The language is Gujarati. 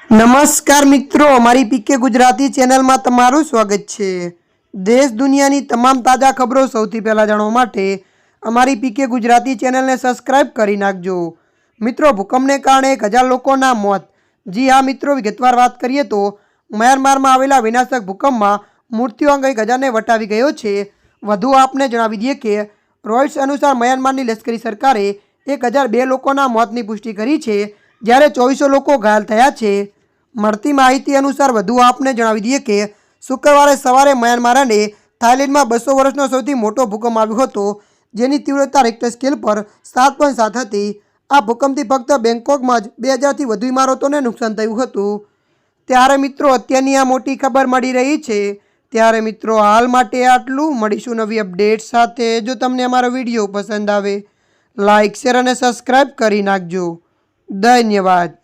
નમસ્કાર મિત્રો, અમારી પીકે ગુજરાતી ચેનલમાં તમારું સ્વાગત છે। દેશ દુનિયાની તમામ તાજા ખબરો સૌથી પહેલાં જાણવા માટે અમારી પીકે ગુજરાતી ચેનલને સબસ્ક્રાઇબ કરી નાખજો। મિત્રો, ભૂકંપને કારણે 1000 લોકોના મોત। જી હા મિત્રો, વિગતવાર વાત કરીએ તો મ્યાનમારમાં આવેલા વિનાશક ભૂકંપમાં મૃત્યુઆંક 1000ને વટાવી ગયો છે। વધુ આપને જણાવી દઈએ કે રોયટર્સ અનુસાર મ્યાનમારની લશ્કરી સરકારે 1002 લોકોના મોતની પુષ્ટિ કરી છે, જ્યારે 2400 લોકો ઘાયલ થયા છે। મળતી માહિતી અનુસાર વધુ આપને જણાવી દઈએ કે શુક્રવારે સવારે મ્યાનમાર અને થાઇલેન્ડમાં 200 વર્ષનો સૌથી મોટો ભૂકંપ આવ્યો હતો, જેની તીવ્રતા રિક્ટર સ્કેલ પર 7.7 હતી। આ ભૂકંપથી ફક્ત બેંકોકમાં જ 2000થી વધુ ઇમારતોને નુકસાન થયું હતું। ત્યારે મિત્રો, અત્યારની આ મોટી ખબર મળી રહી છે। ત્યારે મિત્રો, હાલ માટે આટલું। મળીશું નવી અપડેટ સાથે। જો તમને અમારો વિડીયો પસંદ આવે, લાઇક, શેર અને સબસ્ક્રાઇબ કરી નાખજો। ધન્યવાદ।